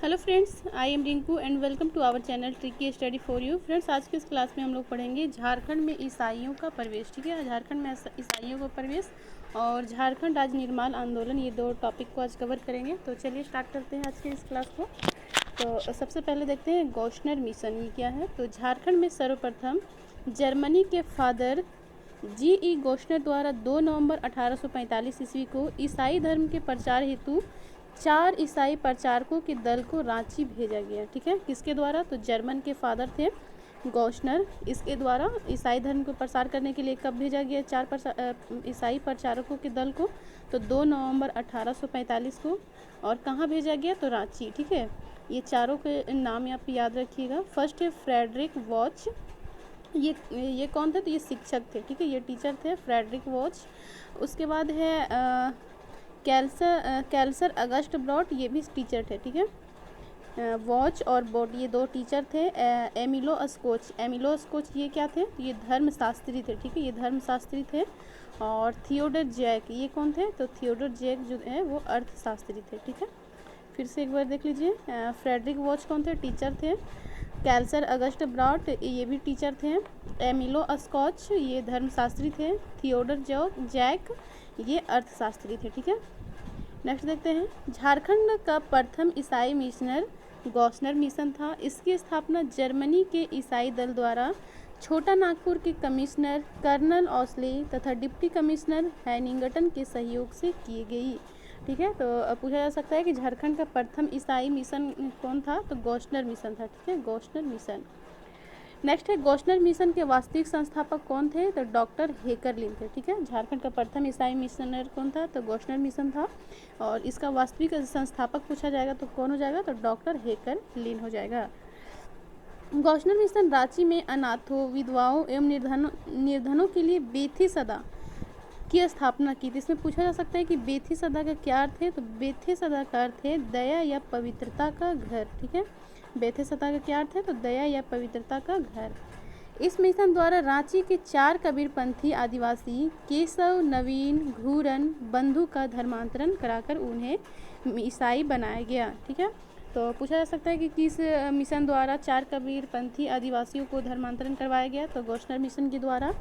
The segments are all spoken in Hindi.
Hello friends, I am Rinku and welcome to our channel tricky study for you. Friends, आज के इस क्लास में हम लोग पढ़ेंगे झारखंड में ईसाइयों का प्रवेश। ठीक है, झारखंड में ईसाइयों का प्रवेश और झारखंड राज्य निर्माण आंदोलन, ये दो टॉपिक को आज कवर करेंगे। तो चलिए स्टार्ट करते हैं आज के इस क्लास को। तो सबसे पहले देखते हैं गौशनर मिशन ये क्या है। तो झारखंड में सर्वप्रथम जर्मनी के फादर जी.ई. गौशनर द्वारा 2 नवंबर 1845 ईस्वी को ईसाई धर्म के प्रचार हेतु 4 ईसाई प्रचारकों के दल को रांची भेजा गया। ठीक है, किसके द्वारा? तो जर्मन के फादर थे गौशनर, इसके द्वारा ईसाई धर्म को प्रसार करने के लिए कब भेजा गया 4 ईसाई प्रचारकों के दल को? तो 2 नवंबर 1845 को। और कहाँ भेजा गया? तो रांची। ठीक है, ये चारों के नाम आप याद रखिएगा। फर्स्ट है फ्रेडरिक वॉच, ये कौन थे? तो ये शिक्षक थे। ठीक है, ये टीचर थे, फ्रेडरिक वॉच। उसके बाद है कैल्सर अगस्ट ब्रॉट, ये भी टीचर थे। ठीक है, वॉच और बोट ये दो टीचर थे। एमिलो स्कोच ये क्या थे? ये धर्मशास्त्री थे। ठीक है, ये धर्मशास्त्री थे। और थियोडर जैक ये कौन थे? तो थियोडर जैक जो है वो अर्थशास्त्री थे। ठीक है, फिर से एक बार देख लीजिए। फ्रेडरिक वॉच कौन थे? टीचर थे। कैल्सर अगस्ट ब्रॉट ये भी टीचर थे। एमिलो स्कॉच ये धर्मशास्त्री थे। थियोडर जैक ये अर्थशास्त्री थे। ठीक है, नेक्स्ट देखते हैं। झारखंड का प्रथम ईसाई मिशनर गौशनर मिशन था। इसकी स्थापना जर्मनी के ईसाई दल द्वारा छोटा नागपुर के कमिश्नर कर्नल ऑस्ले तथा डिप्टी कमिश्नर हैनिंगटन के सहयोग से की गई। ठीक है, तो पूछा जा सकता है कि झारखंड का प्रथम ईसाई मिशन कौन था? तो गौशनर मिशन था। ठीक है, गौशनर मिशन। नेक्स्ट है गौशनर मिशन के वास्तविक संस्थापक कौन थे? तो डॉक्टर हेकरलिन थे। ठीक है, झारखंड का प्रथम ईसाई मिशनर कौन था? तो गौशनर मिशन था। और इसका वास्तविक संस्थापक पूछा जाएगा तो कौन हो जाएगा? तो डॉक्टर हेकरलिन हो जाएगा। गौशनर मिशन रांची में अनाथों, विधवाओं एवं निर्धनों के लिए बेथी सदा की स्थापना की थी। इसमें पूछा जा सकता है कि बेथी सदा का क्या अर्थ है? तो बेथी सदा का अर्थ है दया या पवित्रता का घर। ठीक है, बेथे सदा का क्या अर्थ है? तो दया या पवित्रता का घर। इस मिशन द्वारा रांची के 4 कबीरपंथी आदिवासी केशव, नवीन, घूरन, बंधु का धर्मांतरण कराकर उन्हें ईसाई बनाया गया। ठीक है, तो पूछा जा सकता है कि किस मिशन द्वारा 4 कबीरपंथी आदिवासियों को धर्मांतरण करवाया गया? तो गौशनर मिशन के द्वारा।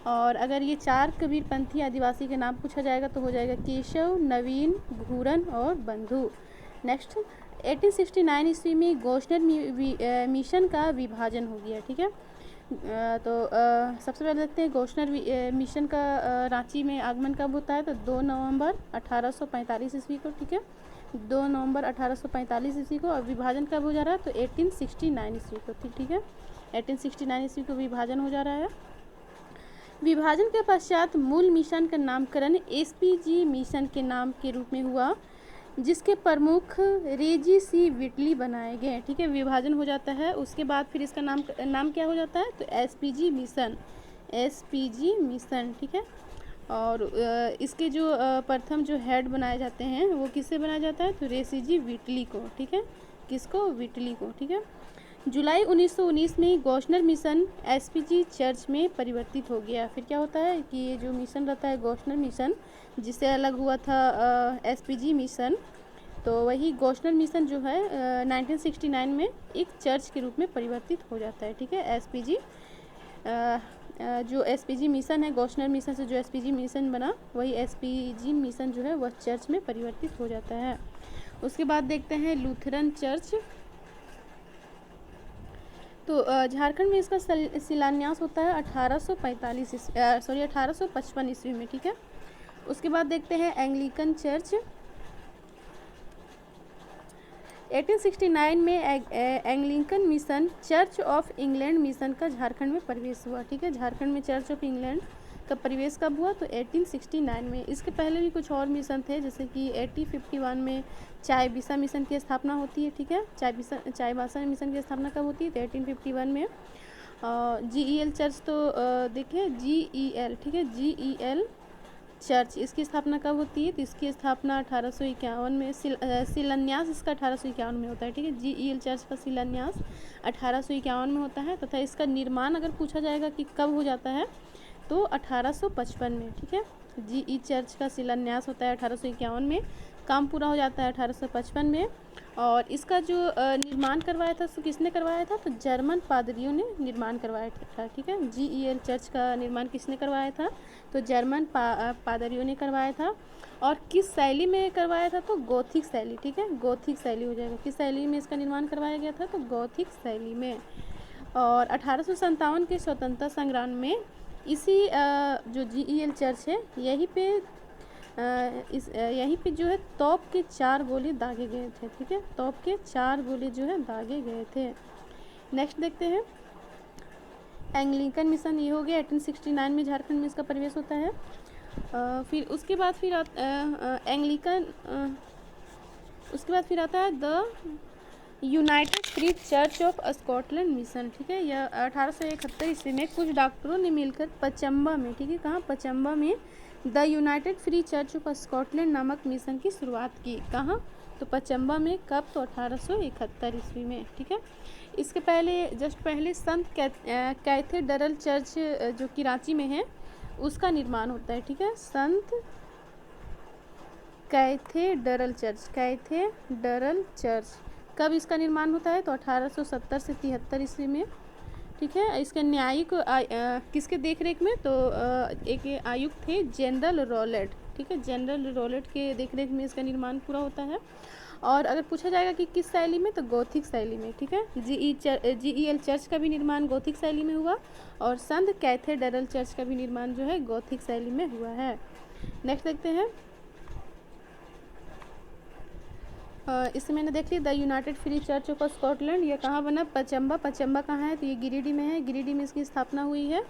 और अगर ये 4 कबीरपंथी आदिवासी के नाम पूछा जाएगा तो हो जाएगा केशव, नवीन, घूरन और बंधु। नेक्स्ट 1869 ईस्वी में गौशनर मिशन का विभाजन हो गया। ठीक है, तो सबसे पहले देखते हैं गौशनर मिशन का रांची में आगमन कब होता है? तो 2 नवंबर 1845 ईस्वी को। ठीक है, 2 नवंबर 1845 ईस्वी को। और विभाजन कब हो जा रहा है? तो 1869 ईस्वी को। ठीक है, 1869 ईस्वी को विभाजन हो जा रहा है। विभाजन के पश्चात मूल मिशन का नामकरण एसपीजी मिशन के नाम के रूप में हुआ, जिसके प्रमुख रेजी सी विटली बनाए गए। ठीक है, विभाजन हो जाता है, उसके बाद फिर इसका नाम क्या हो जाता है? तो एसपीजी मिशन। ठीक है, और इसके जो प्रथम जो हेड बनाए जाते हैं वो किससे बनाया जाता है? तो रेसीजी विटली को। ठीक है, किसको? विटली को। ठीक है, जुलाई 1919 में गौशनर मिशन एसपीजी चर्च में परिवर्तित हो गया। फिर क्या होता है कि ये जो मिशन रहता है गौशनर मिशन, जिससे अलग हुआ था एसपीजी मिशन, तो वही गौशनर मिशन जो है 1969 में एक चर्च के रूप में परिवर्तित हो जाता है। ठीक है, एसपीजी जो एसपीजी मिशन है, गौशनर मिशन से जो एसपीजी मिशन बना, वही एसपीजी मिशन जो है वह चर्च में परिवर्तित हो जाता है। उसके बाद देखते हैं लूथरन चर्च। तो झारखंड में इसका शिलान्यास होता है 1855 ईस्वी में। ठीक है, उसके बाद देखते हैं एंग्लिकन चर्च। 1869 में Anglican mission church of England mission का झारखंड में प्रवेश हुआ। ठीक है, झारखंड में चर्च ऑफ इंग्लैंड का प्रवेश कब हुआ? तो 1869 में। इसके पहले भी कुछ और मिशन थे, जैसे कि 1851 में चाईबासा मिशन की स्थापना होती है। ठीक है, चाईबासा मिशन की स्थापना कब होती है? तो 1851 में। जीईएल चर्च तो देखिए जीईएल। ठीक है, जीईएल चर्च, इसकी स्थापना कब होती है? तो इसकी स्थापना 1851 में, शिलान्यास इसका 1851 में होता है। ठीक है, जीईएल चर्च का शिलान्यास 1851 में होता है, तथा इसका निर्माण अगर पूछा जाएगा कि कब हो जाता है तो 1855 में। ठीक है, जीई चर्च का शिलान्यास होता है 1851 में, काम पूरा हो जाता है 1855 में। और इसका जो निर्माण करवाया था, तो किसने करवाया था? तो जर्मन पादरियों ने निर्माण करवाया था, ठीक है। GEL चर्च का निर्माण किसने करवाया था? तो जर्मन पादरियों ने करवाया था। और किस शैली में करवाया था? तो गोथिक शैली, ठीक है, गोथिक शैली हो जाएगा। किस शैली में इसका निर्माण करवाया गया था? तो गोथिक शैली में। और 1857 के स्वतंत्रता संग्राम में इसी जो GEL चर्च है यहीं पे जो है तोप के 4 गोले दागे गए थे, ठीक है, तोप के 4 गोले जो है दागे गए थे। नेक्स्ट देखते हैं एंग्लिकन मिशन, ये हो गया 1869 में झारखंड में इसका प्रवेश होता है। फिर उसके बाद फिर आता है the united free church of Scotland mission, ठीक है। यह 1871 ईस्वी में कुछ डॉक्टरों ने मिलकर पचम्बा में, ठीक है, कहाँ? पचम्बा में the united free church of Scotland नामक मिशन की शुरुआत की। कहाँ? तो पचम्बा में। कब? तो 1871 ईस्वी में, ठीक है। इसके पहले संत कैथेड्रल चर्च जो कि रांची में है उसका निर्माण होता है, ठीक है। संत कैथेड्रल चर्च कब इसका निर्माण होता है? तो 1870 से 73 ईस्वी में, ठीक है। इसका न्यायिक किसके देखरेख में? तो एक आयुक्त थे जनरल रॉलेट, ठीक है, जनरल रॉलेट के देखरेख में इसका निर्माण पूरा होता है। और अगर पूछा जाएगा कि किस शैली में, तो गोथिक शैली में, ठीक है। GEL चर्च का भी निर्माण गोथिक शैली में हुआ और संत कैथेड्रल चर्च का भी निर्माण जो है गोथिक शैली में हुआ है। नेक्स्ट देखते हैं, इससे मैंने देख ली the united free church of Scotland, ये कहाँ बना? पचम्बा कहाँ है? तो ये गिरिडीह में है। गिरिडीह में इसकी स्थापना हुई है।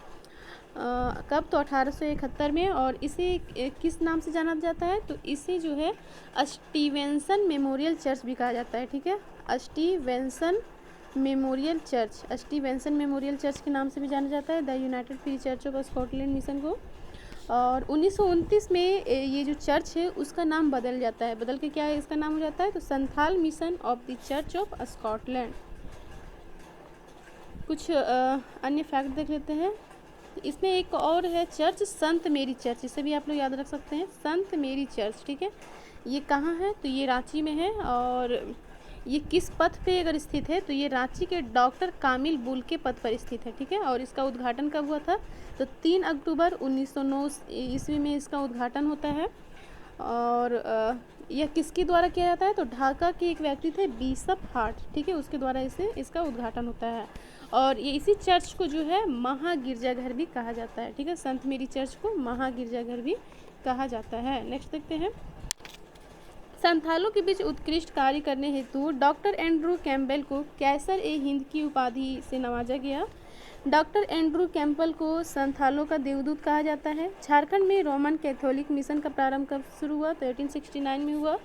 कब? तो 1871 में। और इसे किस नाम से जाना जाता है? तो इसे जो है स्टीवेंसन मेमोरियल चर्च भी कहा जाता है, ठीक है। स्टीवेंसन मेमोरियल चर्च के नाम से भी जाना जाता है the united free church of Scotland mission को। और 1929 में ये जो चर्च है उसका नाम बदल जाता है। बदल के क्या है इसका नाम हो जाता है? तो Santhal mission of the church of Scotland. कुछ अन्य फैक्ट देख लेते हैं। इसमें एक और है चर्च, संत मेरी चर्च, इसे भी आप लोग याद रख सकते हैं, संत मेरी चर्च, ठीक है। ये कहाँ है? तो ये रांची में है। और ये किस पथ पे अगर स्थित है? तो ये रांची के डॉक्टर कामिल बुल के पथ पर स्थित है, ठीक है। और इसका उद्घाटन कब हुआ था? तो 3 अक्टूबर 1909 ईस्वी में इसका उद्घाटन होता है। और यह किसके द्वारा किया जाता है? तो ढाका के एक व्यक्ति थे बिशप हार्ट, ठीक है, उसके द्वारा इसका उद्घाटन होता है। और ये इसी चर्च को जो है महागिरजाघर भी कहा जाता है, ठीक है। संत मेरी चर्च को महागिरजाघर भी कहा जाता है। नेक्स्ट देखते हैं, संथालों के बीच उत्कृष्ट कार्य करने हेतु डॉक्टर एंड्रू कैम्पबेल को कैसर ए हिंद की उपाधि से नवाजा गया। डॉक्टर एंड्रू कैम्पबेल को संथालों का देवदूत कहा जाता है। झारखंड में रोमन कैथोलिक मिशन का प्रारंभ कब शुरू हुआ? तो 1869 में हुआ।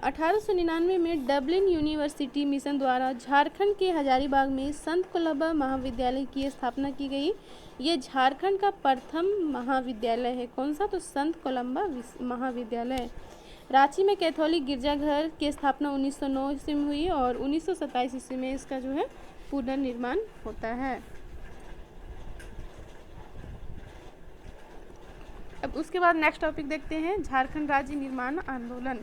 1899 में डबलिन यूनिवर्सिटी मिशन द्वारा झारखंड के हजारीबाग में संत कोलंबा महाविद्यालय की स्थापना की गई। ये झारखंड का प्रथम महाविद्यालय है। कौन सा? तो संत कोलंबा महाविद्यालय। रांची में कैथोलिक गिरजाघर की स्थापना 1909 ईस्वी में हुई और 1927 ईस्वी में इसका जो है पुनर्निर्माण होता है। अब उसके बाद नेक्स्ट टॉपिक देखते हैं, झारखंड राज्य निर्माण आंदोलन।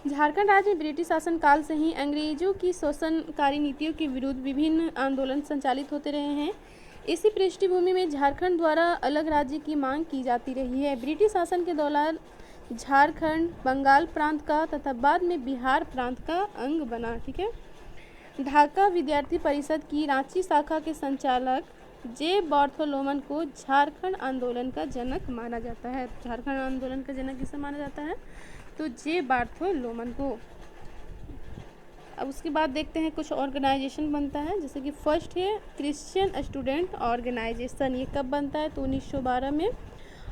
झारखंड राज्य में ब्रिटिश शासन काल से ही अंग्रेजों की शोषणकारी नीतियों के विरुद्ध विभिन्न आंदोलन संचालित होते रहे हैं। इसी पृष्ठभूमि में झारखंड द्वारा अलग राज्य की मांग की जाती रही है। ब्रिटिश शासन के दौरान झारखंड बंगाल प्रांत का तथा बाद में बिहार प्रांत का अंग बना, ठीक है। ढाका विद्यार्थी परिषद की रांची शाखा के संचालक जे बार्थोलोमन को झारखंड आंदोलन का जनक माना जाता है। झारखंड आंदोलन का जनक किसे माना जाता है? तो जे बार्थोलोमन को। अब उसके बाद देखते हैं कुछ ऑर्गेनाइजेशन बनता है, जैसे कि फर्स्ट है क्रिश्चियन स्टूडेंट ऑर्गेनाइजेशन। ये कब बनता है? तो 1912 में।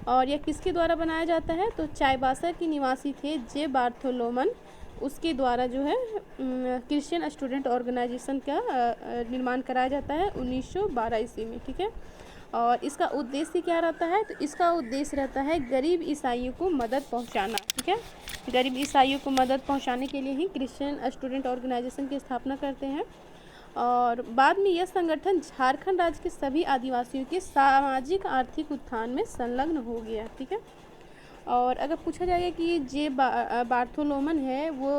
और यह किसके द्वारा बनाया जाता है? तो चाईबासा के निवासी थे जे बार्थोलोमन, उसके द्वारा जो है क्रिश्चियन स्टूडेंट ऑर्गेनाइजेशन का निर्माण कराया जाता है 1912 ईस्वी में, ठीक है। और इसका उद्देश्य क्या रहता है? तो इसका उद्देश्य रहता है गरीब ईसाइयों को मदद पहुंचाना, ठीक है। गरीब ईसाइयों को मदद पहुंचाने के लिए ही क्रिश्चियन स्टूडेंट ऑर्गेनाइजेशन की स्थापना करते हैं। और बाद में यह संगठन झारखंड राज्य के सभी आदिवासियों के सामाजिक आर्थिक उत्थान में संलग्न हो गया। ठीक है। और अगर पूछा जाएगा कि जे बार्थोलोमन है वो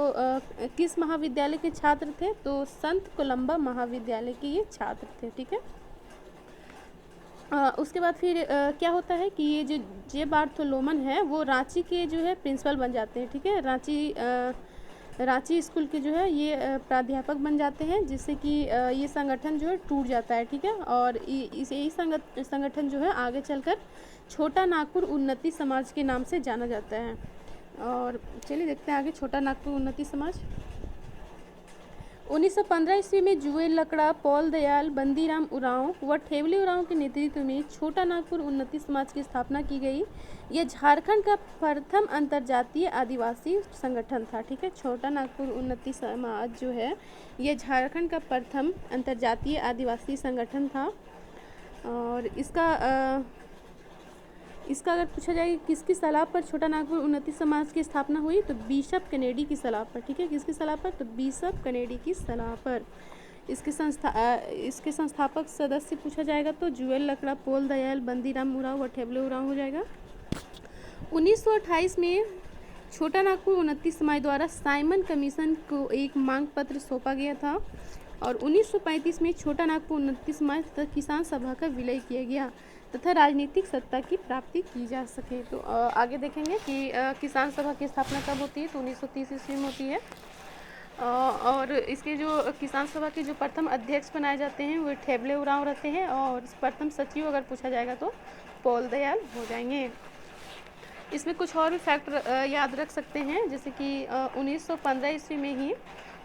किस महाविद्यालय के छात्र थे, तो संत कोलंबा महाविद्यालय के ये छात्र थे। ठीक है। उसके बाद फिर क्या होता है कि ये जो जे बार्थोलोमन है वो रांची के जो है प्रिंसिपल बन जाते हैं। ठीक है। रांची स्कूल के जो है ये प्राध्यापक बन जाते हैं, जिससे कि ये संगठन जो है टूट जाता है। ठीक है। और यही संगठन जो है आगे चलकर छोटा नागपुर उन्नति समाज के नाम से जाना जाता है। और चलिए देखते हैं आगे छोटा नागपुर उन्नति समाज। 1915 ईस्वी में जुएल लकड़ा, पॉल दयाल, बंदीराम उरांव व ठेवली उरांव के नेतृत्व में छोटा नागपुर उन्नति समाज की स्थापना की गई। यह झारखंड का प्रथम अंतर्जातीय आदिवासी संगठन था। ठीक है। छोटा नागपुर उन्नति समाज जो है ये झारखंड का प्रथम अंतर्जातीय आदिवासी संगठन था। और इसका अगर पूछा जाए कि किसकी सलाह पर छोटा नागपुर उन्नति समाज की स्थापना हुई, तो बिशप कैनेडी की सलाह पर। ठीक है। किसकी सलाह पर, तो बिशप कैनेडी की सलाह पर। इसके संस्थापक सदस्य पूछा जाएगा तो जुएल लकड़ा, पोल दयाल, बंदीराम उरांव व ठेवले उरांव हो जाएगा। 1928 में छोटा नागपुर उन्नति समाज द्वारा साइमन कमीशन को एक मांग पत्र सौंपा गया था। और 1935 में छोटा नागपुर उन्नति समाज तथा किसान सभा का विलय किया गया तथा राजनीतिक सत्ता की प्राप्ति की जा सके। तो आगे देखेंगे कि किसान सभा की स्थापना कब होती है, तो 1930 ईस्वी में होती है। और इसके जो किसान सभा के जो प्रथम अध्यक्ष बनाए जाते हैं वो ठेवले उरांव रहते हैं। और प्रथम सचिव अगर पूछा जाएगा तो पॉल दयाल हो जाएंगे। इसमें कुछ और भी फैक्ट याद रख सकते हैं, जैसे कि 1915 ईस्वी में ही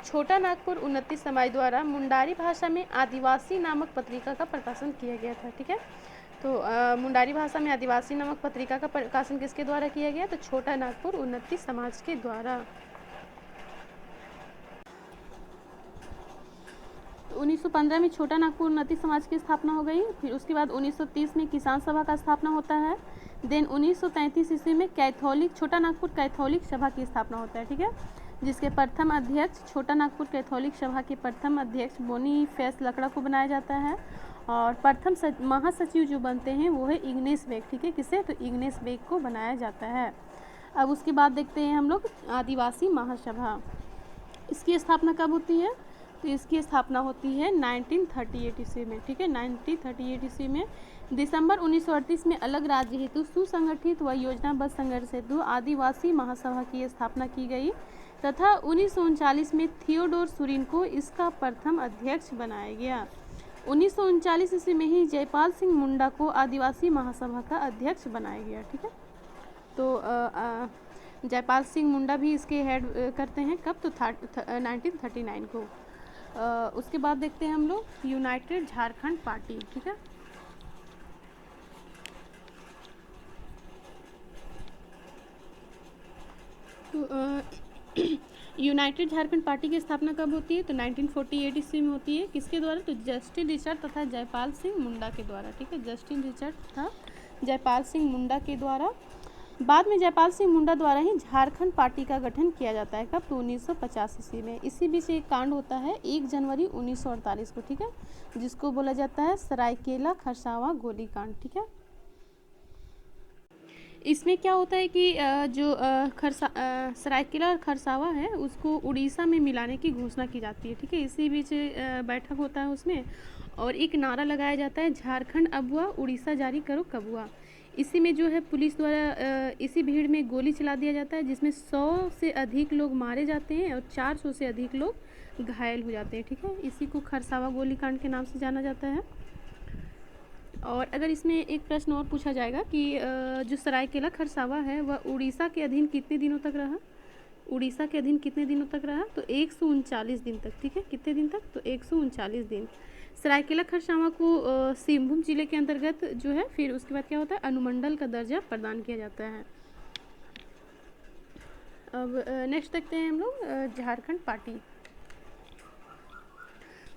छोटा नागपुर उन्नति समाज द्वारा मुंडारी भाषा में आदिवासी नामक पत्रिका का प्रकाशन किया गया था। ठीक है। तो मुंडारी भाषा में आदिवासी नामक पत्रिका का प्रकाशन किसके द्वारा किया गया, तो छोटा नागपुर उन्नति समाज के द्वारा। 1915 में छोटा नागपुर उन्नति समाज की स्थापना हो गई। फिर उसके बाद 1930 में किसान सभा का स्थापना होता है। देन 1933 ईस्वी में छोटा नागपुर कैथोलिक सभा की स्थापना होता है। ठीक है। जिसके प्रथम अध्यक्ष छोटा नागपुर कैथोलिक सभा के प्रथम अध्यक्ष बोनीफेस लकड़ा को बनाया जाता है। और प्रथम महासचिव जो बनते हैं वो है इग्नेस बेग। ठीक है। किसे, तो इग्नेस बेग को बनाया जाता है। अब उसके बाद देखते हैं हम लोग आदिवासी महासभा। इसकी स्थापना कब होती है, तो इसकी स्थापना होती है 1938 ईस्वी में। ठीक है। 1938 ईस्वी में दिसंबर 1938 में अलग राज्य हेतु सुसंगठित व योजनाबद्ध संघर्ष हेतु आदिवासी महासभा की स्थापना की गई तथा 1939 में थियोडोर सुरीन को इसका प्रथम अध्यक्ष बनाया गया। 1939 ईस्वी में ही जयपाल सिंह मुंडा को आदिवासी महासभा का अध्यक्ष बनाया गया। ठीक है। तो जयपाल सिंह मुंडा भी इसके हेड करते हैं कब, तो 1939 को। उसके बाद देखते हैं हम लोग यूनाइटेड झारखंड पार्टी। ठीक है। तो यूनाइटेड झारखंड पार्टी की स्थापना कब होती है, तो 1948 ईस्वी में होती है। किसके द्वारा, तो जस्टिन रिचर्ड तथा जयपाल सिंह मुंडा के द्वारा। ठीक है। जस्टिन रिचर्ड तथा जयपाल सिंह मुंडा के द्वारा। बाद में जयपाल सिंह मुंडा द्वारा ही झारखंड पार्टी का गठन किया जाता है कब, तो 1950 ईस्वी में। इसी बीच एक कांड होता है 1 जनवरी 1948 को। ठीक है। जिसको बोला जाता है सरायकेला खरसावा गोलीकांड। ठीक है। इसमें क्या होता है कि जो सरायकेला और खरसावा है उसको उड़ीसा में मिलाने की घोषणा की जाती है। ठीक है। इसी बीच बैठक होता है उसमें, और एक नारा लगाया जाता है झारखंड अबुआ उड़ीसा जारी करो कबुआ। इसी में जो है पुलिस द्वारा इसी भीड़ में गोली चला दिया जाता है, जिसमें 100 से अधिक लोग मारे जाते हैं और 400 से अधिक लोग घायल हो जाते हैं। ठीक है। इसी को खरसावा गोलीकांड के नाम से जाना जाता है। और अगर इसमें एक प्रश्न और पूछा जाएगा कि जो सरायकेला खरसावा है वह उड़ीसा के अधीन कितने दिनों तक रहा, उड़ीसा के अधीन कितने दिनों तक रहा, तो 139 दिन तक। ठीक है। कितने दिन तक, तो 139 दिन। सरायकेला खरसावा को सिंहभूम जिले के अंतर्गत जो है, फिर उसके बाद क्या होता है, अनुमंडल का दर्जा प्रदान किया जाता है। अब नेक्स्ट देखते हैं हम लोग झारखंड पार्टी।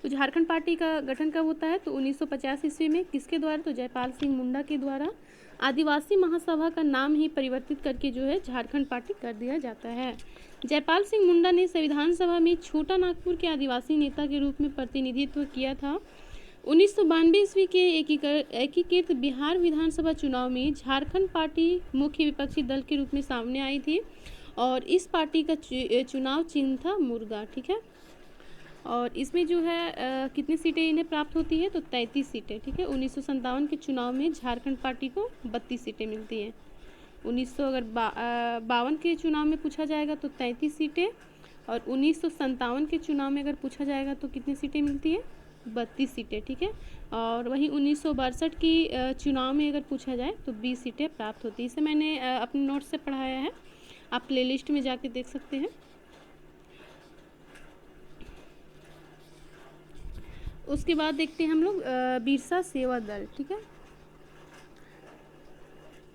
तो झारखंड पार्टी का गठन कब होता है? तो 1950 ईस्वी में। किसके द्वारा? तो जयपाल सिंह मुंडा के द्वारा। आदिवासी महासभा का नाम ही परिवर्तित करके जो है झारखंड पार्टी कर दिया जाता है। जयपाल सिंह मुंडा ने संविधान सभा में छोटा नागपुर के आदिवासी नेता के रूप में प्रतिनिधित्व किया था। 1992 ईस्वी के एकीकृत बिहार विधानसभा चुनाव में झारखंड पार्टी मुख्य विपक्षी दल के रूप में सामने आई थी और इस पार्टी का चुनाव चिन्ह था मुर्गा। ठीक है, और इसमें जो है कितनी सीटें इन्हें प्राप्त होती है? तो 33 सीटें। ठीक है, 1957 के चुनाव में झारखंड पार्टी को 32 सीटें मिलती हैं। 1952 के चुनाव में पूछा जाएगा तो 33 सीटें, और 1957 के चुनाव में अगर पूछा जाएगा तो कितनी सीटें मिलती है? 32 सीटें। ठीक है, और वहीं 1962 की चुनाव में अगर पूछा जाए तो 20 सीटें प्राप्त होती है। इसे मैंने अपने नोट से पढ़ाया है, आप प्लेलिस्ट में जाके देख सकते हैं। उसके बाद देखते हैं हम लोग बिरसा सेवा दल। ठीक है,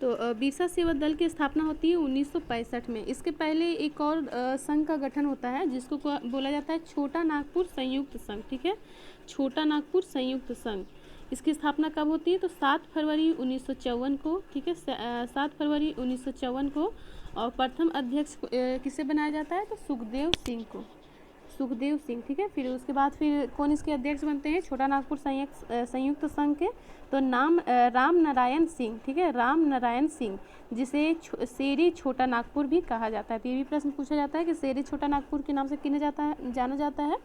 तो बिरसा सेवा दल की स्थापना होती है 1965 में। इसके पहले एक और संघ का गठन होता है जिसको बोला जाता है छोटा नागपुर संयुक्त संघ। ठीक है, छोटा नागपुर संयुक्त संघ। इसकी स्थापना कब होती है? तो 7 फरवरी 1954 को। ठीक है, 7 फरवरी 1954 को। और प्रथम अध्यक्ष किसे बनाया जाता है? तो सुखदेव सिंह को, सुखदेव सिंह। ठीक है, फिर उसके बाद फिर कौन इसके अध्यक्ष बनते हैं छोटा नागपुर संयुक्त संघ के? तो नाम राम नारायण सिंह। ठीक है, राम नारायण सिंह, जिसे शेरी छोटा नागपुर भी कहा जाता है। तो ये भी प्रश्न पूछा जाता है कि शेरी छोटा नागपुर के नाम से किन्हें जाना जाता है?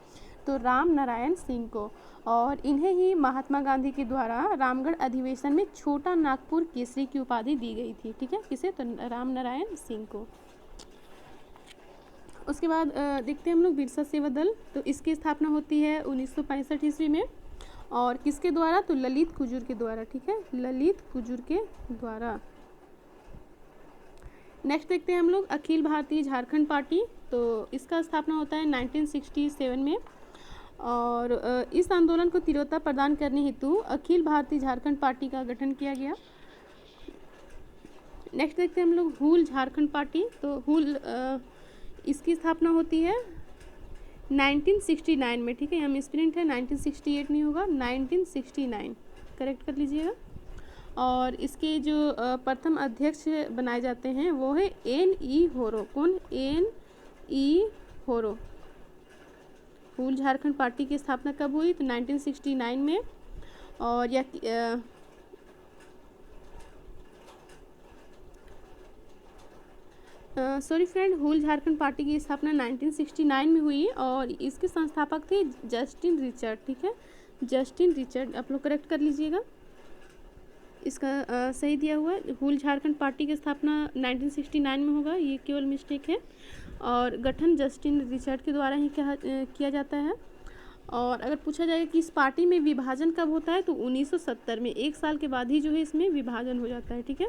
तो राम नारायण सिंह को। और इन्हें ही महात्मा गांधी के द्वारा रामगढ़ अधिवेशन में छोटा नागपुर केसरी की उपाधि दी गई थी। ठीक है, किसे? तो राम नारायण सिंह को। उसके बाद देखते हैं हम लोग बिरसा सेवा दल। तो इसकी स्थापना होती है 1965 ईस्वी में, और किसके द्वारा? तो ललित कुजूर के द्वारा। ठीक है, ललित कुजूर के द्वारा। नेक्स्ट देखते हैं हम लोग अखिल भारतीय झारखंड पार्टी। तो इसका स्थापना होता है 1967 में, और इस आंदोलन को तीव्रता प्रदान करने हेतु अखिल भारतीय झारखंड पार्टी का गठन किया गया। नेक्स्ट देखते हैं हम लोग हूल झारखंड पार्टी। तो हूल इसकी स्थापना होती है 1969 में। ठीक है, यहाँ मिसप्रिंट है, 1968 नहीं होगा, 1969 करेक्ट कर लीजिएगा। और इसके जो प्रथम अध्यक्ष बनाए जाते हैं वो है N.E. होरो। कौन? N.E. होरो। हूल झारखंड पार्टी की स्थापना कब हुई? तो 1969 में। और यह सॉरी फ्रेंड, हूल झारखंड पार्टी की स्थापना 1969 में हुई और इसके संस्थापक थे जस्टिन रिचर्ड। ठीक है, जस्टिन रिचर्ड, आप लोग करेक्ट कर लीजिएगा, इसका सही दिया हुआ है। हूल झारखंड पार्टी की स्थापना 1969 में होगा, ये केवल मिस्टेक है, और गठन जस्टिन रिचर्ड के द्वारा ही किया जाता है। और अगर पूछा जाए कि इस पार्टी में विभाजन कब होता है तो 1970 में, 1 साल के बाद ही जो है इसमें विभाजन हो जाता है। ठीक है,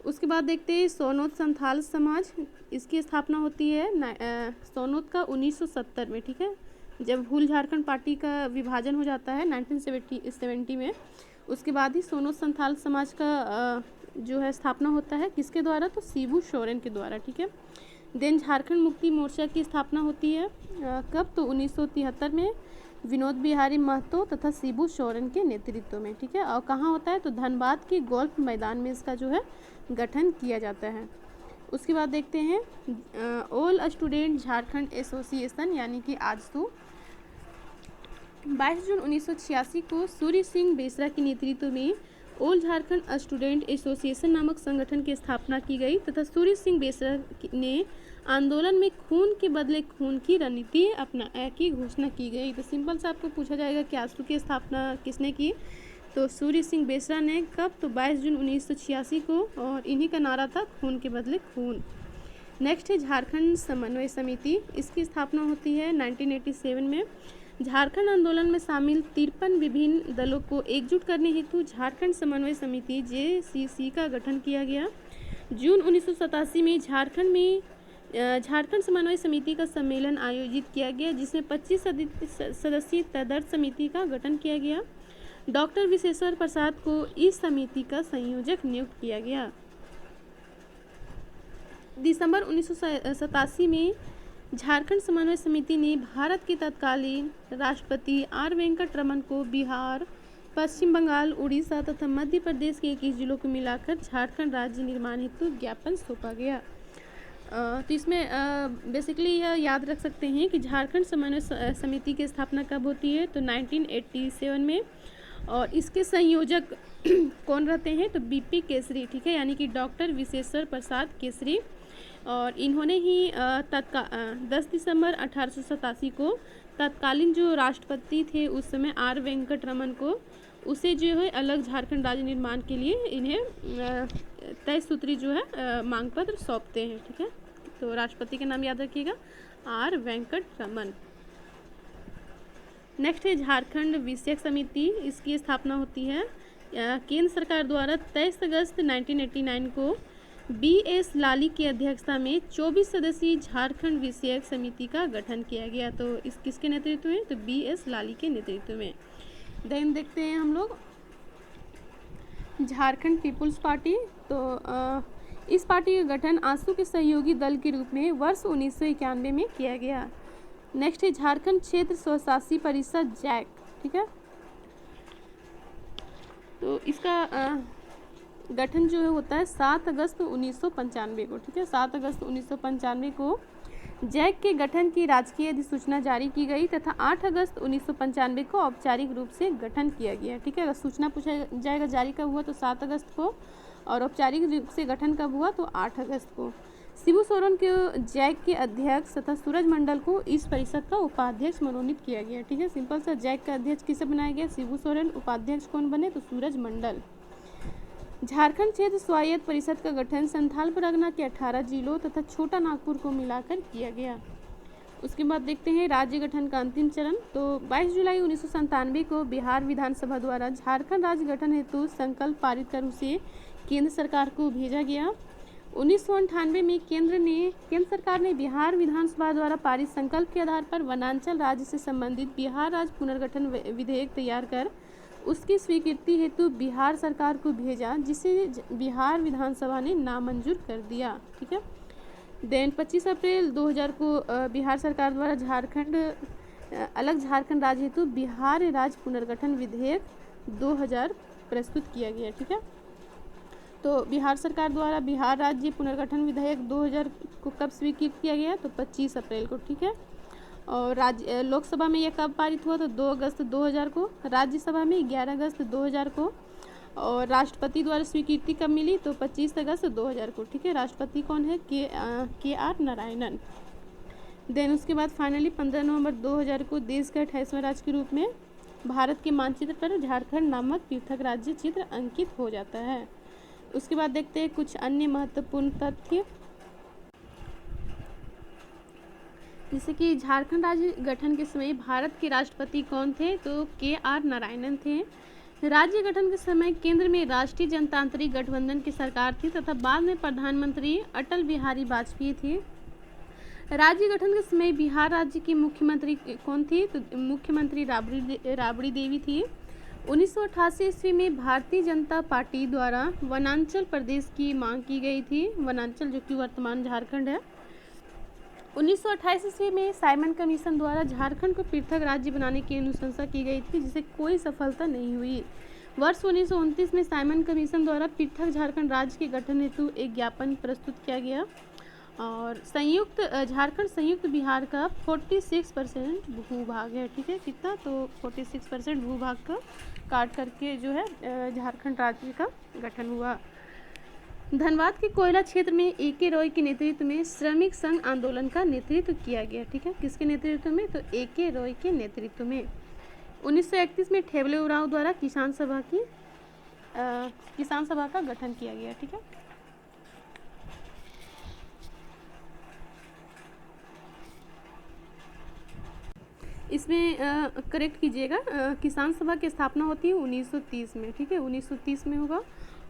उसके बाद देखते हैं सोनोत संथाल समाज। इसकी स्थापना होती है सोनोत का 1970 में। ठीक है, जब हूल झारखंड पार्टी का विभाजन हो जाता है 1970 में, उसके बाद ही सोनोत संथाल समाज का जो है स्थापना होता है। किसके द्वारा? तो शिबू सोरेन के द्वारा। ठीक है, देन झारखंड मुक्ति मोर्चा की स्थापना होती है कब? तो 1973 में विनोद बिहारी महतो तथा शिबू सोरेन के नेतृत्व में। ठीक है, और कहाँ होता है? तो धनबाद के गोल्फ मैदान में इसका जो है गठन किया जाता है। उसके बाद देखते हैं ऑल स्टूडेंट झारखंड एसोसिएशन यानी कि आजसू। 22 जून 1986 को सूर्य सिंह बेसरा के नेतृत्व में ऑल झारखंड स्टूडेंट एसोसिएशन नामक संगठन की स्थापना की गई तथा सूर्य सिंह बेसरा ने आंदोलन में खून के बदले खून की रणनीति अपनाने की घोषणा की गई। तो सिंपल सा आपको पूछा जाएगा कि आजसू की स्थापना किसने की? तो सूर्य सिंह बेसरा ने। कब? तो 22 जून 1986 को, और इन्हीं का नारा था खून के बदले खून। नेक्स्ट है झारखंड समन्वय समिति। इसकी स्थापना होती है 1987 में। झारखंड आंदोलन में शामिल 53 विभिन्न दलों को एकजुट करने हेतु झारखंड समन्वय समिति JCC का गठन किया गया। जून 1987 में झारखंड समन्वय समिति का सम्मेलन आयोजित किया गया जिसमें 25 सदस्यीय तदर्थ समिति का गठन किया गया। डॉक्टर विश्वेश्वर प्रसाद को इस समिति का संयोजक नियुक्त किया गया। दिसंबर 1987 में झारखंड समन्वय समिति ने भारत के तत्कालीन राष्ट्रपति आर वेंकट रमन को बिहार, पश्चिम बंगाल, उड़ीसा तथा मध्य प्रदेश के 21 जिलों को मिलाकर झारखंड राज्य निर्माण हेतु ज्ञापन सौंपा गया। तो इसमें बेसिकली यह याद रख सकते हैं कि झारखंड समन्वय समिति की स्थापना कब होती है, तो 1987 में। और इसके संयोजक कौन रहते हैं, तो बीपी केसरी, ठीक है, यानी कि डॉक्टर विश्वेश्वर प्रसाद केसरी। और इन्होंने ही 10 दिसंबर 1887 को तत्कालीन जो राष्ट्रपति थे उस समय आर वेंकट रमन को, उसे जो है अलग झारखंड राज्य निर्माण के लिए इन्हें तय सूत्री जो है मांग पत्र सौंपते हैं, ठीक है। तो राष्ट्रपति का नाम याद रखिएगा, आर वेंकट रमन। नेक्स्ट है झारखंड विषयक समिति। इसकी स्थापना होती है केंद्र सरकार द्वारा 23 अगस्त 1989 को बी.एस. लाली की अध्यक्षता में 24 सदस्यीय झारखंड विषयक समिति का गठन किया गया। तो इस किसके नेतृत्व में, तो बी.एस. लाली के नेतृत्व में। देन देखते हैं हम लोग झारखंड पीपुल्स पार्टी। तो इस पार्टी का गठन आंसू के सहयोगी दल के रूप में वर्ष 1991 में किया गया। नेक्स्ट है झारखंड क्षेत्र स्वशासी परिषद जैक, ठीक है। तो इसका गठन जो है होता है 7 अगस्त 1995 को, ठीक है। 7 अगस्त 1995 को जैक के गठन की राजकीय अधिसूचना जारी की गई तथा 8 अगस्त 1995 को औपचारिक रूप से गठन किया गया, ठीक है। अगर सूचना पूछा जाएगा जारी कब हुआ तो 7 अगस्त को, और औपचारिक रूप से गठन कब हुआ तो 8 अगस्त को। शिबू सोरेन को जैक के अध्यक्ष तथा सूरज मंडल को इस परिषद का उपाध्यक्ष मनोनीत किया गया, ठीक है। सिंपल सा, जैक का अध्यक्ष किसे बनाया गया, शिबू सोरेन। उपाध्यक्ष कौन बने, तो सूरज मंडल। झारखंड क्षेत्र स्वायत्त परिषद का गठन संथाल परगना के 18 जिलों तथा छोटा नागपुर को मिलाकर किया गया। उसके बाद देखते हैं राज्य गठन का अंतिम चरण। तो 22 जुलाई 1997 को बिहार विधानसभा द्वारा झारखंड राज्य गठन हेतु संकल्प पारित कर उसे केंद्र सरकार को भेजा गया। 1998 में केंद्र सरकार ने बिहार विधानसभा द्वारा पारित संकल्प के आधार पर वनांचल राज्य से संबंधित बिहार राज्य पुनर्गठन विधेयक तैयार कर उसकी स्वीकृति हेतु बिहार सरकार को भेजा, जिसे बिहार विधानसभा ने नामंजूर कर दिया, ठीक है। देन 25 अप्रैल 2000 को बिहार सरकार द्वारा अलग झारखंड राज्य हेतु बिहार राज्य पुनर्गठन विधेयक 2000 प्रस्तुत किया गया, ठीक है। तो बिहार सरकार द्वारा बिहार राज्य पुनर्गठन विधेयक 2000 को कब स्वीकृत किया गया, तो 25 अप्रैल को, ठीक है। और लोकसभा में यह कब पारित हुआ, तो 2 अगस्त 2000 को। राज्यसभा में 11 अगस्त 2000 को। और राष्ट्रपति द्वारा स्वीकृति कब मिली, तो 25 अगस्त 2000 को, ठीक है। राष्ट्रपति कौन है, के आर नारायणन। देन उसके बाद फाइनली 15 नवंबर 2000 को देश का 28वां राज्य के रूप में भारत के मानचित्र पर झारखंड नामक पृथक राज्य चित्र अंकित हो जाता है। उसके बाद देखते हैं कुछ अन्य महत्वपूर्ण तथ्य, जैसे कि झारखंड राज्य गठन के समय भारत के राष्ट्रपति कौन थे, तो के आर नारायणन थे। राज्य गठन के समय केंद्र में राष्ट्रीय जनतांत्रिक गठबंधन की सरकार थी तथा बाद में प्रधानमंत्री अटल बिहारी वाजपेयी थे। राज्य गठन के समय बिहार राज्य की मुख्यमंत्री कौन थी, तो मुख्यमंत्री राबड़ी देवी थी। 1988 ईस्वी में भारतीय जनता पार्टी द्वारा वनांचल प्रदेश की मांग की गई थी, वनांचल जो कि वर्तमान झारखंड है। 1928 ईस्वी में साइमन कमीशन द्वारा झारखंड को पृथक राज्य बनाने की अनुशंसा की गई थी, जिसे कोई सफलता नहीं हुई। वर्ष 1929 में साइमन कमीशन द्वारा पृथक झारखंड राज्य के गठन हेतु एक ज्ञापन प्रस्तुत किया गया। और झारखंड संयुक्त बिहार का 46% भूभाग है, ठीक है। कितना, तो 46% भूभाग का काट करके जो है झारखंड राज्य का गठन हुआ। धनबाद के कोयला क्षेत्र में ए.के. रॉय के नेतृत्व में श्रमिक संघ आंदोलन का नेतृत्व किया गया, ठीक है। किसके नेतृत्व में, तो ए.के. रॉय के नेतृत्व में। 1931 में ठेबले उरांव द्वारा किसान सभा का गठन किया गया, ठीक है। इसमें करेक्ट कीजिएगा, किसान सभा की स्थापना होती है 1930 में, ठीक है। 1930 में होगा।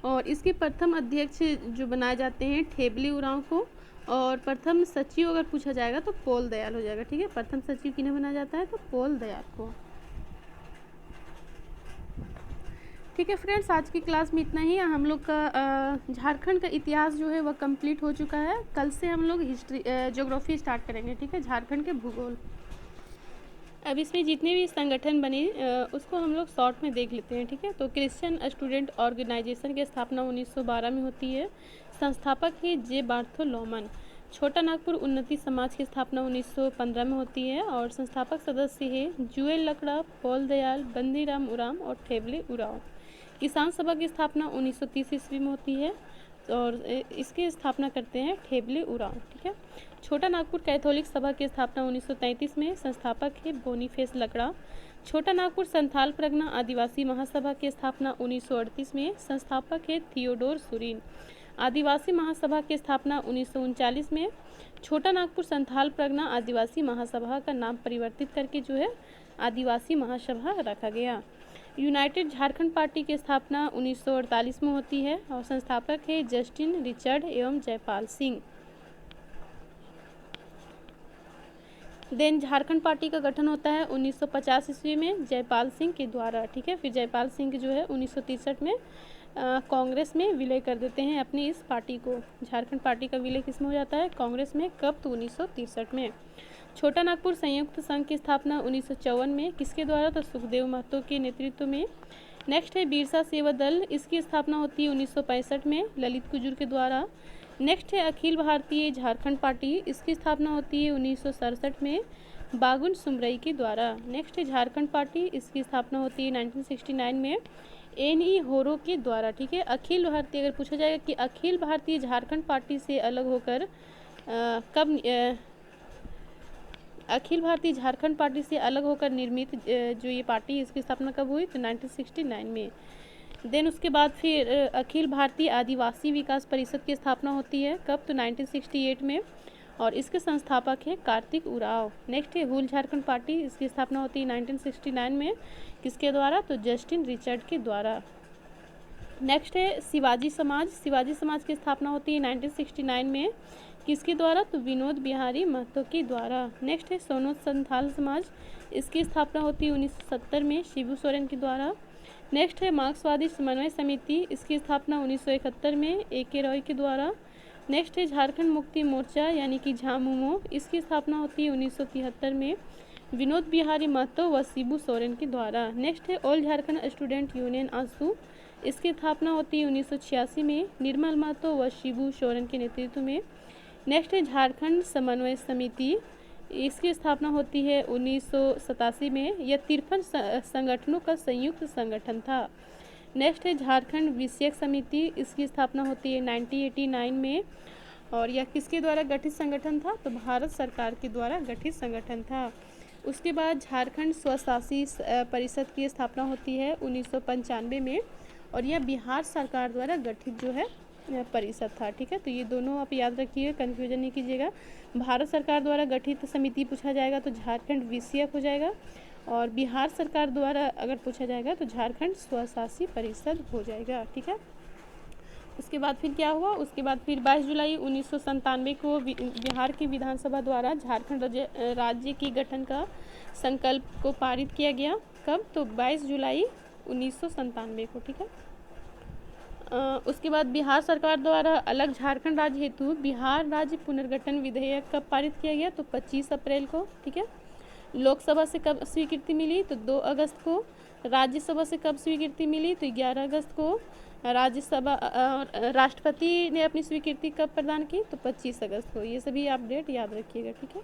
और इसके प्रथम अध्यक्ष जो बनाए जाते हैं ठेबले उरांव को, और प्रथम सचिव अगर पूछा जाएगा तो पोल दयाल हो जाएगा, ठीक है। प्रथम सचिव किन्हें बनाया जाता है, तो पोल दयाल को। ठीक है फ्रेंड्स, आज की क्लास में इतना ही। हम लोग का झारखंड का इतिहास जो है वह कंप्लीट हो चुका है। कल से हम लोग हिस्ट्री ज्योग्राफी स्टार्ट करेंगे, ठीक है, झारखंड के भूगोल। अब इसमें जितने भी संगठन बने उसको हम लोग शॉर्ट में देख लेते हैं, ठीक है। तो क्रिश्चियन स्टूडेंट ऑर्गेनाइजेशन की स्थापना 1912 में होती है। संस्थापक है जे बार्थोलोमन। छोटा नागपुर उन्नति समाज की स्थापना 1915 में होती है और संस्थापक सदस्य है जुएल लकड़ा, पौल दयाल, बंदीराम उराम और ठेबले उराव। किसान सभा की स्थापना 1930 ईस्वी में होती है और इसकी स्थापना करते हैं ठेबले उराव, ठीक है। छोटा नागपुर कैथोलिक सभा की स्थापना 1933 में, संस्थापक है बोनीफेस लकड़ा। छोटा नागपुर संथाल प्रगना आदिवासी महासभा की स्थापना 1938 में, संस्थापक है थियोडोर सुरीन। आदिवासी महासभा की स्थापना 1939 में। छोटा नागपुर संथाल प्रगना आदिवासी महासभा का नाम परिवर्तित करके जो है आदिवासी महासभा रखा गया। यूनाइटेड झारखंड पार्टी की स्थापना 1948 में होती है और संस्थापक है जस्टिन रिचर्ड एवं जयपाल सिंह। देन झारखंड पार्टी का गठन होता है 1950 ईस्वी में जयपाल सिंह के द्वारा, ठीक है। फिर जयपाल सिंह जो है 1963 में कांग्रेस में विलय कर देते हैं अपनी इस पार्टी को। झारखंड पार्टी का विलय किस में हो जाता है? कांग्रेस में। कब? तो 1963 में। छोटा नागपुर संयुक्त संघ की स्थापना 1954 में, किसके द्वारा? तो सुखदेव महतो के नेतृत्व में। नेक्स्ट है बिरसा सेवा दल, इसकी स्थापना होती है 1965 में ललित कुजूर के द्वारा। नेक्स्ट है अखिल भारतीय झारखंड पार्टी, इसकी स्थापना होती है 1967 में बागुन सुमरई के द्वारा। नेक्स्ट है झारखंड पार्टी, इसकी स्थापना होती है 1969 में एन.ई. होरो के द्वारा, ठीक है। अखिल भारतीय, अगर पूछा जाएगा कि अखिल भारतीय झारखंड पार्टी से अलग होकर कब अखिल भारतीय झारखंड पार्टी से अलग होकर निर्मित जो ये पार्टी इसकी स्थापना कब हुई? तो 1969 में। देन उसके बाद फिर अखिल भारतीय आदिवासी विकास परिषद की स्थापना होती है कब? तो 1968 में और इसके संस्थापक है कार्तिक उराव। नेक्स्ट है हुल झारखंड पार्टी, इसकी स्थापना होती है 1969 में, किसके द्वारा? तो जस्टिन रिचर्ड के द्वारा। नेक्स्ट है शिवाजी समाज, शिवाजी समाज की स्थापना होती है 1969 में, किसके द्वारा? तो विनोद बिहारी महतो के द्वारा। नेक्स्ट है सोनोद संथाल समाज, इसकी स्थापना होती है 1970 में शिबू सोरेन के द्वारा। नेक्स्ट है मार्क्सवादी समन्वय समिति, इसकी स्थापना 1971 में ए.के. रॉय के द्वारा। नेक्स्ट है झारखंड मुक्ति मोर्चा यानी कि झामुमो, इसकी स्थापना होती है 1973 में विनोद बिहारी महतो व शिबू सोरेन के द्वारा। नेक्स्ट है ऑल झारखंड स्टूडेंट यूनियन आंसू, इसकी स्थापना होती है 1986 में निर्मल महतो व शिबू सोरेन के नेतृत्व में। नेक्स्ट है झारखंड समन्वय समिति, इसकी स्थापना होती है 1987 में। यह 53 संगठनों का संयुक्त संगठन था। नेक्स्ट है झारखंड विषयक समिति, इसकी स्थापना होती है 1989 में और यह किसके द्वारा गठित संगठन था? तो भारत सरकार के द्वारा गठित संगठन था। उसके बाद झारखंड स्वशासी परिषद की स्थापना होती है 1995 में और यह बिहार सरकार द्वारा गठित जो है परिषद था, ठीक है। तो ये दोनों आप याद रखिए, कन्फ्यूजन नहीं कीजिएगा। भारत सरकार द्वारा गठित समिति पूछा जाएगा तो झारखंड विषयक हो जाएगा और बिहार सरकार द्वारा अगर पूछा जाएगा तो झारखंड स्वशासी परिषद हो जाएगा, ठीक है। उसके बाद फिर क्या हुआ? उसके बाद फिर 22 जुलाई 1997 को बिहार की विधानसभा द्वारा झारखंड राज्य की गठन का संकल्प को पारित किया गया। कब? तो 22 जुलाई 1997 को, ठीक है। उसके बाद बिहार सरकार द्वारा अलग झारखंड राज्य हेतु बिहार राज्य पुनर्गठन विधेयक कब पारित किया गया? तो 25 अप्रैल को, ठीक है। लोकसभा से कब स्वीकृति मिली? तो 2 अगस्त को। राज्यसभा से कब स्वीकृति मिली? तो 11 अगस्त को। राज्यसभा राष्ट्रपति ने अपनी स्वीकृति कब प्रदान की? तो 25 अगस्त को। ये सभी आप डेट याद रखिएगा, ठीक है।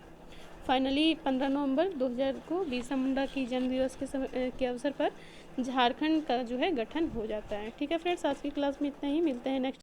फाइनली 15 नवंबर 2000 को बिरसा मुंडा की जन्म दिवस के अवसर पर झारखंड का जो है गठन हो जाता है, ठीक है फ्रेंड्स। आज की क्लास में इतना ही, मिलते हैं नेक्स्ट